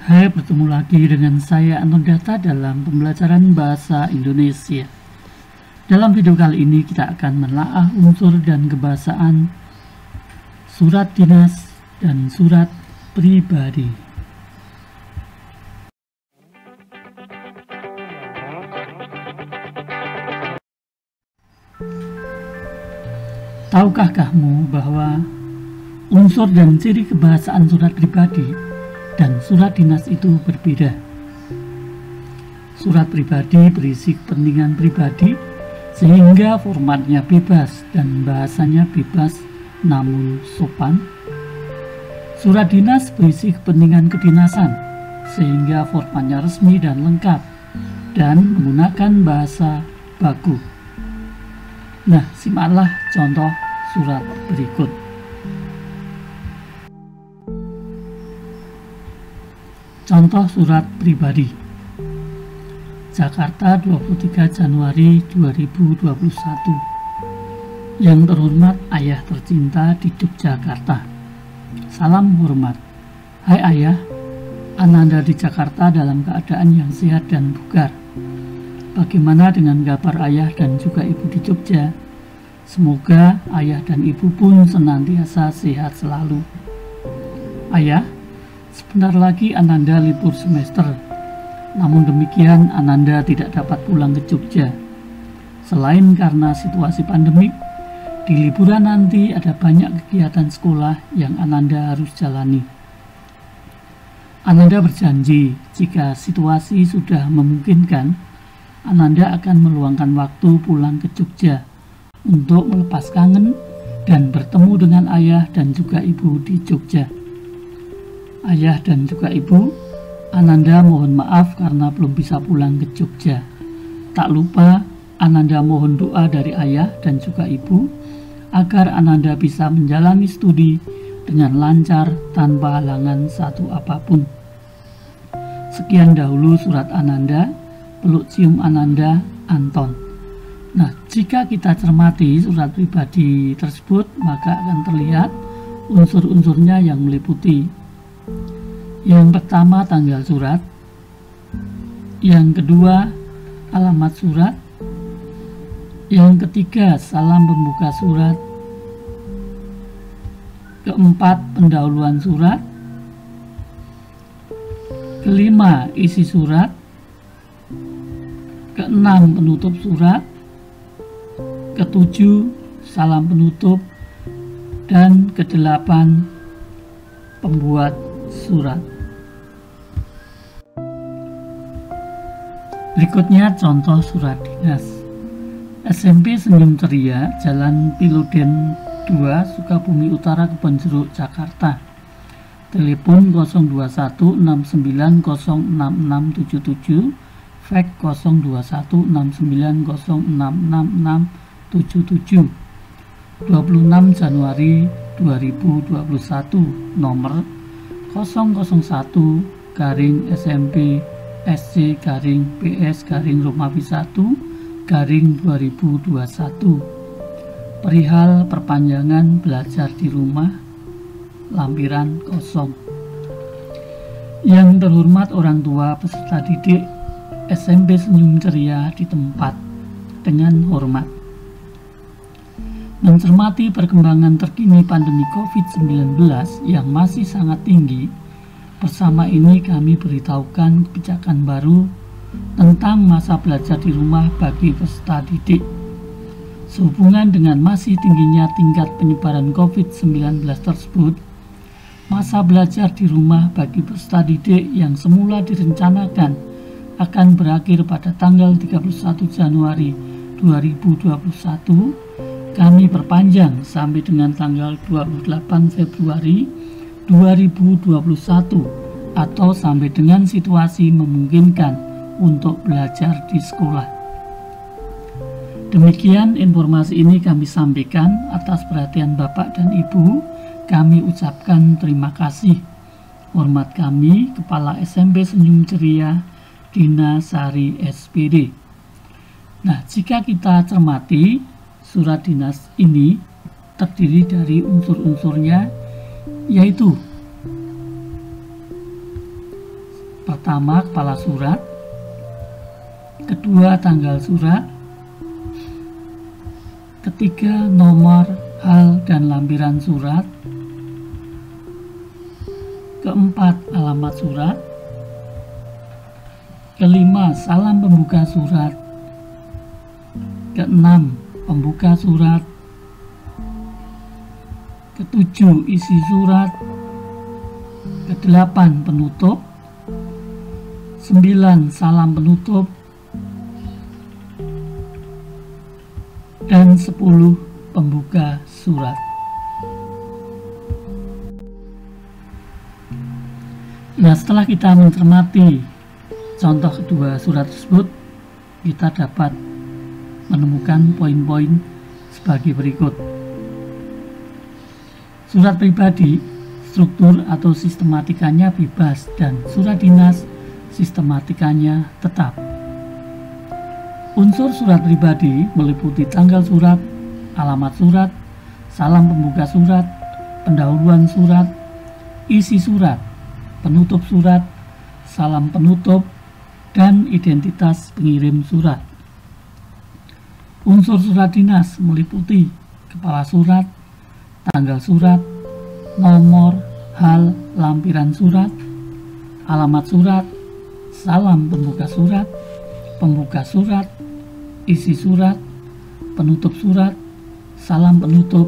Hai, bertemu lagi dengan saya Anton Data dalam pembelajaran bahasa Indonesia. Dalam video kali ini kita akan menelaah unsur dan kebahasaan surat dinas dan surat pribadi. Tahukah kamu bahwa unsur dan ciri kebahasaan surat pribadi dan surat dinas itu berbeda? Surat pribadi berisi kepentingan pribadi sehingga formatnya bebas dan bahasanya bebas namun sopan. Surat dinas berisi kepentingan kedinasan sehingga formatnya resmi dan lengkap dan menggunakan bahasa baku. Nah, simaklah contoh surat berikut. Contoh surat pribadi. Jakarta, 23 Januari 2021. Yang terhormat ayah tercinta di Yogyakarta. Salam hormat. Hai ayah, Ananda di Jakarta dalam keadaan yang sehat dan bugar. Bagaimana dengan kabar ayah dan juga ibu di Jogja? Semoga ayah dan ibu pun senantiasa sehat selalu. Ayah, sebentar lagi Ananda libur semester. Namun demikian Ananda tidak dapat pulang ke Jogja. Selain karena situasi pandemik, di liburan nanti ada banyak kegiatan sekolah yang Ananda harus jalani. Ananda berjanji jika situasi sudah memungkinkan, Ananda akan meluangkan waktu pulang ke Jogja untuk melepas kangen dan bertemu dengan ayah dan juga ibu di Jogja. Ayah dan juga ibu, Ananda mohon maaf karena belum bisa pulang ke Jogja. Tak lupa, Ananda mohon doa dari ayah dan juga ibu agar Ananda bisa menjalani studi dengan lancar tanpa halangan satu apapun. Sekian dahulu surat Ananda. Peluk cium Ananda, Anton. Nah, jika kita cermati surat pribadi tersebut, maka akan terlihat unsur-unsurnya yang meliputi. Yang pertama, tanggal surat. Yang kedua, alamat surat. Yang ketiga, salam pembuka surat. Keempat, pendahuluan surat. Kelima, isi surat. Keenam, penutup surat. Ketujuh, salam penutup. Dan kedelapan, pembuat surat. Berikutnya contoh surat dinas. SMP Senyum Ceria, Jalan Piloden 2, Sukabumi Utara, Kebonjeruk, Jakarta. Telepon 02169066677, fax 02169066677. 26 Januari 2021, nomor 001-SC-PS-Romawi 1-Romawi 1-2021, perihal perpanjangan belajar di rumah, lampiran kosong. Yang terhormat orang tua peserta didik SMP Senyum Ceria di tempat, dengan hormat. Mencermati perkembangan terkini pandemi COVID-19 yang masih sangat tinggi, bersama ini kami beritahukan kebijakan baru tentang masa belajar di rumah bagi peserta didik. Sehubungan dengan masih tingginya tingkat penyebaran COVID-19 tersebut, masa belajar di rumah bagi peserta didik yang semula direncanakan akan berakhir pada tanggal 31 Januari 2021, kami perpanjang sampai dengan tanggal 28 Februari 2021 atau sampai dengan situasi memungkinkan untuk belajar di sekolah. Demikian informasi ini kami sampaikan. Atas perhatian Bapak dan Ibu, kami ucapkan terima kasih. Hormat kami, Kepala SMP Senyum Ceria, Dina Sari SPD. Nah, jika kita cermati, surat dinas ini terdiri dari unsur-unsurnya, yaitu pertama, kepala surat. Kedua, tanggal surat. Ketiga, nomor, hal, dan lampiran surat. Keempat, alamat surat. Kelima, salam pembuka surat. Keenam, pembuka surat. Ketujuh, isi surat. Kedelapan, penutup. 9, salam penutup. Dan 10, pembuka surat. Nah, setelah kita mencermati contoh kedua surat tersebut, kita dapat menemukan poin-poin sebagai berikut. Surat pribadi, struktur atau sistematikanya bebas, dan surat dinas, sistematikanya tetap. Unsur surat pribadi meliputi tanggal surat, alamat surat, salam pembuka surat, pendahuluan surat, isi surat, penutup surat, salam penutup, dan identitas pengirim surat. Unsur surat dinas meliputi kepala surat, tanggal surat, nomor, hal, lampiran surat, alamat surat, salam pembuka surat, isi surat, penutup surat, salam penutup,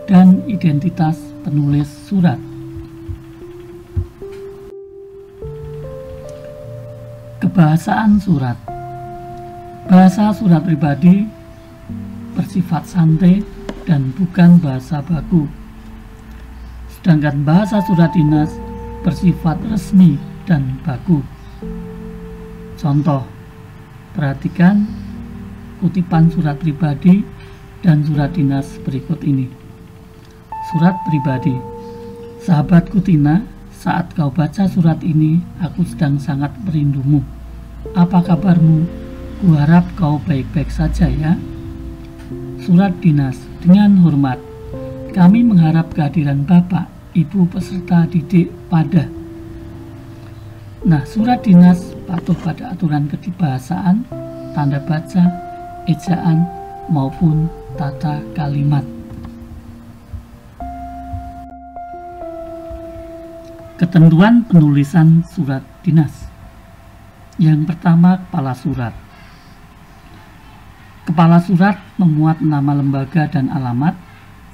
dan identitas penulis surat. Kebahasaan surat. Bahasa surat pribadi bersifat santai dan bukan bahasa baku. Sedangkan bahasa surat dinas bersifat resmi dan baku. Contoh, perhatikan kutipan surat pribadi dan surat dinas berikut ini. Surat pribadi. Sahabatku Tina, saat kau baca surat ini, aku sedang sangat merindumu. Apa kabarmu? Kuharap kau baik-baik saja ya. Surat dinas. Dengan hormat, kami mengharap kehadiran Bapak, Ibu peserta didik pada. Nah, surat dinas patuh pada aturan kedibahasaan, tanda baca, ejaan, maupun tata kalimat. Ketentuan penulisan surat dinas. Yang pertama, kepala surat. Kepala surat memuat nama lembaga dan alamat,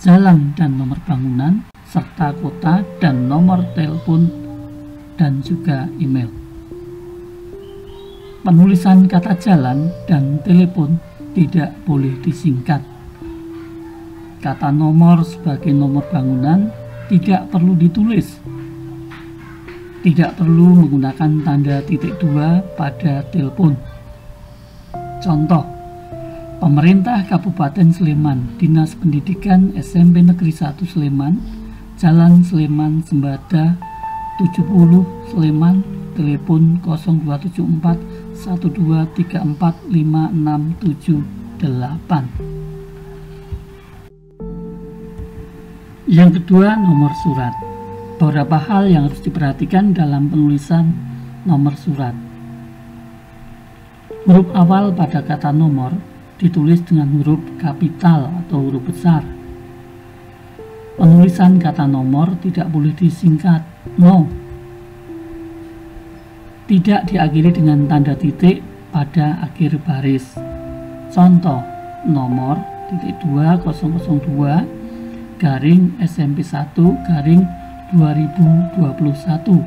jalan dan nomor bangunan, serta kota dan nomor telepon, dan juga email. Penulisan kata jalan dan telepon tidak boleh disingkat. Kata nomor sebagai nomor bangunan tidak perlu ditulis. Tidak perlu menggunakan tanda titik 2 pada telepon. Contoh, Pemerintah Kabupaten Sleman, Dinas Pendidikan SMP Negeri 1 Sleman, Jalan Sleman Sembada 70 Sleman, telepon 0274 1234 5678. Yang kedua, nomor surat. Beberapa hal yang harus diperhatikan dalam penulisan nomor surat. Huruf awal pada kata nomor ditulis dengan huruf kapital atau huruf besar. Penulisan kata nomor tidak boleh disingkat, no. Tidak diakhiri dengan tanda titik pada akhir baris. Contoh, nomor titik 2002 garing SMP 1 garing 2021.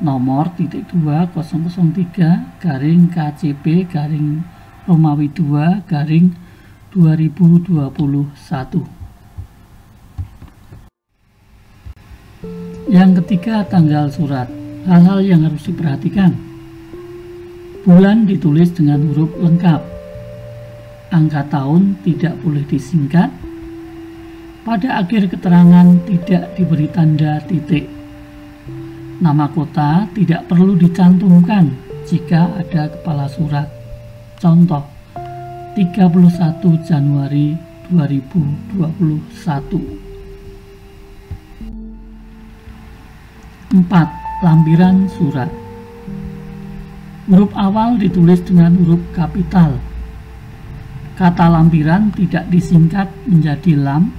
Nomor titik 2003 garing KCP garing Romawi 2 garing 2021. Yang ketiga, tanggal surat. Hal-hal yang harus diperhatikan. Bulan ditulis dengan huruf lengkap. Angka tahun tidak boleh disingkat. Pada akhir keterangan tidak diberi tanda titik. Nama kota tidak perlu dicantumkan jika ada kepala surat. Contoh, 31 Januari 2021. 4. Lampiran surat. Huruf awal ditulis dengan huruf kapital. Kata lampiran tidak disingkat menjadi lam.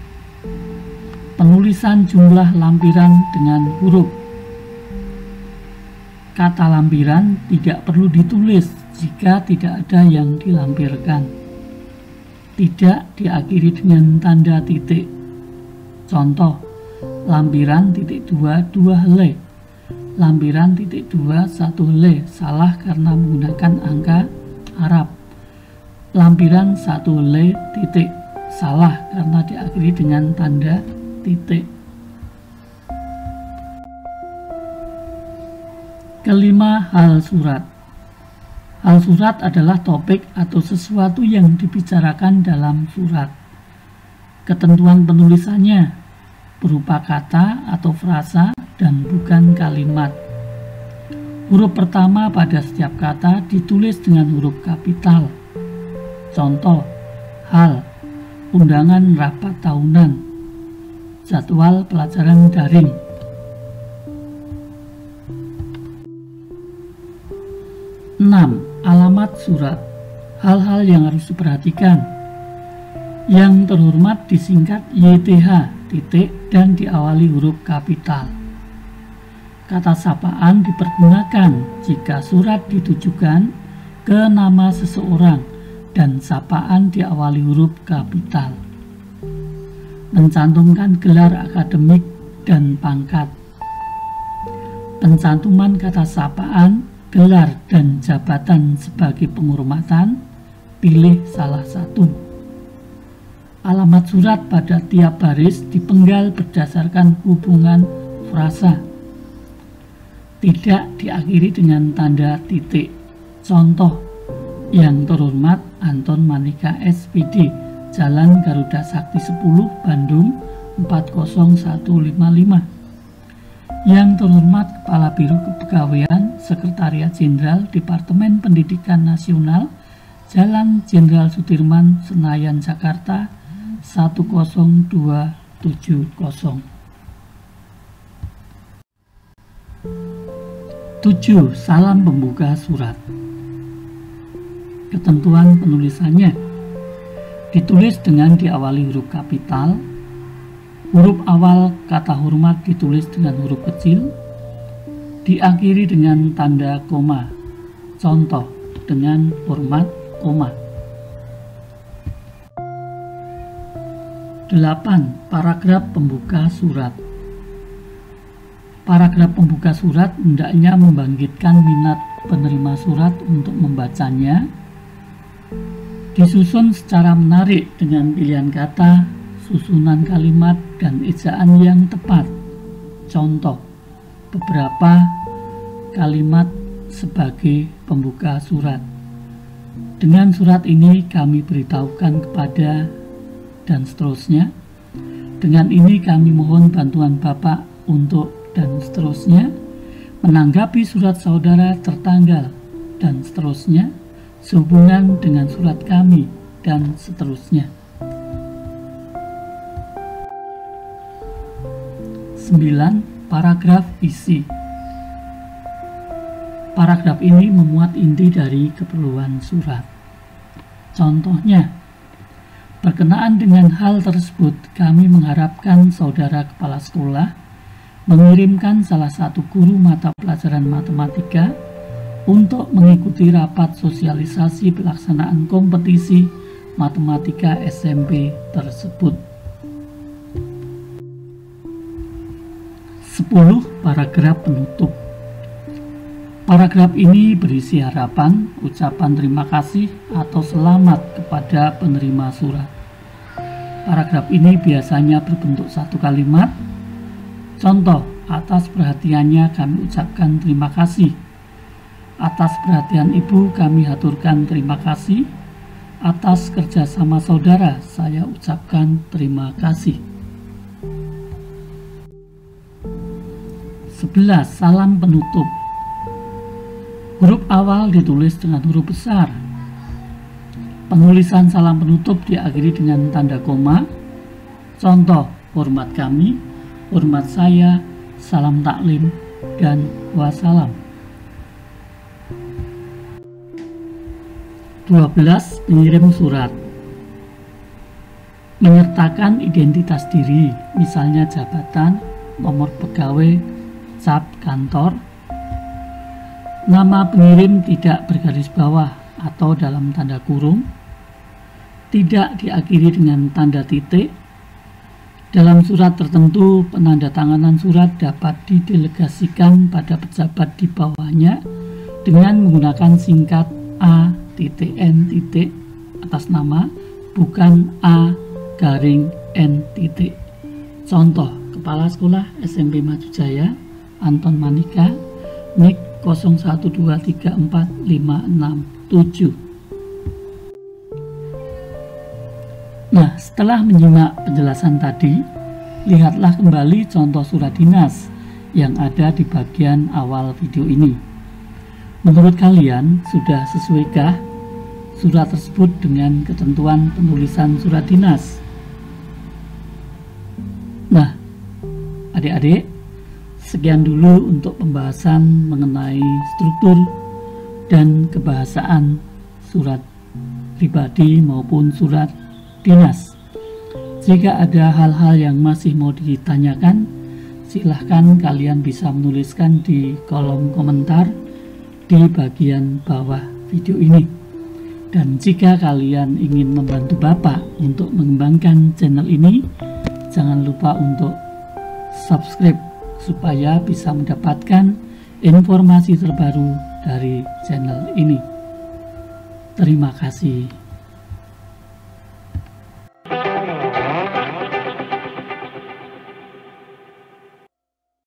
Penulisan jumlah lampiran dengan huruf. Kata lampiran tidak perlu ditulis jika tidak ada yang dilampirkan. Tidak diakhiri dengan tanda titik. Contoh, lampiran titik 2 helai. Lampiran titik 2 1 helai, salah karena menggunakan angka Arab. Lampiran 1 helai titik, salah karena diakhiri dengan tanda titik. Kelima, hal surat. Hal surat adalah topik atau sesuatu yang dibicarakan dalam surat. Ketentuan penulisannya berupa kata atau frasa dan bukan kalimat. Huruf pertama pada setiap kata ditulis dengan huruf kapital. Contoh, hal, undangan rapat tahunan, jadwal pelajaran daring. 6. Alamat surat. Hal-hal yang harus diperhatikan. Yang terhormat disingkat YTH, titik, dan diawali huruf kapital. Kata sapaan dipergunakan jika surat ditujukan ke nama seseorang dan sapaan diawali huruf kapital. Mencantumkan gelar akademik dan pangkat. Pencantuman kata sapaan, gelar, dan jabatan sebagai penghormatan, pilih salah satu. Alamat surat pada tiap baris dipenggal berdasarkan hubungan frasa. Tidak diakhiri dengan tanda titik. Contoh, yang terhormat Anton Manika SPD, Jalan Garuda Sakti 10, Bandung 40155. Yang terhormat Kepala Biro Kepegawaian Sekretariat Jenderal Departemen Pendidikan Nasional, Jalan Jenderal Sudirman, Senayan, Jakarta 10270. 7. Salam pembuka surat. Ketentuan penulisannya ditulis dengan diawali huruf kapital. Huruf awal kata hormat ditulis dengan huruf kecil, diakhiri dengan tanda koma. Contoh, dengan hormat, koma. 8. Paragraf pembuka surat. Paragraf pembuka surat hendaknya membangkitkan minat penerima surat untuk membacanya. Disusun secara menarik dengan pilihan kata, susunan kalimat, dan ejaan yang tepat. Contoh, beberapa kalimat sebagai pembuka surat. Dengan surat ini kami beritahukan kepada, dan seterusnya. Dengan ini kami mohon bantuan Bapak untuk, dan seterusnya, menanggapi surat saudara tertanggal, dan seterusnya, sehubungan dengan surat kami, dan seterusnya. 9. Paragraf isi. Paragraf ini memuat inti dari keperluan surat. Contohnya, berkenaan dengan hal tersebut, kami mengharapkan saudara kepala sekolah mengirimkan salah satu guru mata pelajaran matematika untuk mengikuti rapat sosialisasi pelaksanaan kompetisi matematika SMP tersebut. 10. Paragraf penutup. Paragraf ini berisi harapan, ucapan terima kasih, atau selamat kepada penerima surat. Paragraf ini biasanya berbentuk satu kalimat. Contoh, atas perhatiannya kami ucapkan terima kasih. Atas perhatian Ibu kami haturkan terima kasih. Atas kerjasama saudara saya ucapkan terima kasih. 11. Salam penutup. Huruf awal ditulis dengan huruf besar. Penulisan salam penutup diakhiri dengan tanda koma. Contoh, hormat kami, hormat saya, salam taklim, dan wassalam. 12. Pengirim surat menyertakan identitas diri, misalnya jabatan, nomor pegawai, cap kantor. Nama pengirim tidak bergaris bawah atau dalam tanda kurung, tidak diakhiri dengan tanda titik. Dalam surat tertentu, penandatanganan surat dapat didelegasikan pada pejabat di bawahnya dengan menggunakan singkat A.N. atas nama, bukan A.N. Contoh, Kepala Sekolah SMP Maju Jaya, Anton Manika, NIK 01234567. Nah, setelah menyimak penjelasan tadi, lihatlah kembali contoh surat dinas yang ada di bagian awal video ini. Menurut kalian, sudah sesuaikah surat tersebut dengan ketentuan penulisan surat dinas? Nah, adik-adik, sekian dulu untuk pembahasan mengenai struktur dan kebahasaan surat pribadi maupun surat dinas. Jika ada hal-hal yang masih mau ditanyakan, silahkan kalian bisa menuliskan di kolom komentar di bagian bawah video ini. Dan jika kalian ingin membantu Bapak untuk mengembangkan channel ini, jangan lupa untuk subscribe supaya bisa mendapatkan informasi terbaru dari channel ini. Terima kasih.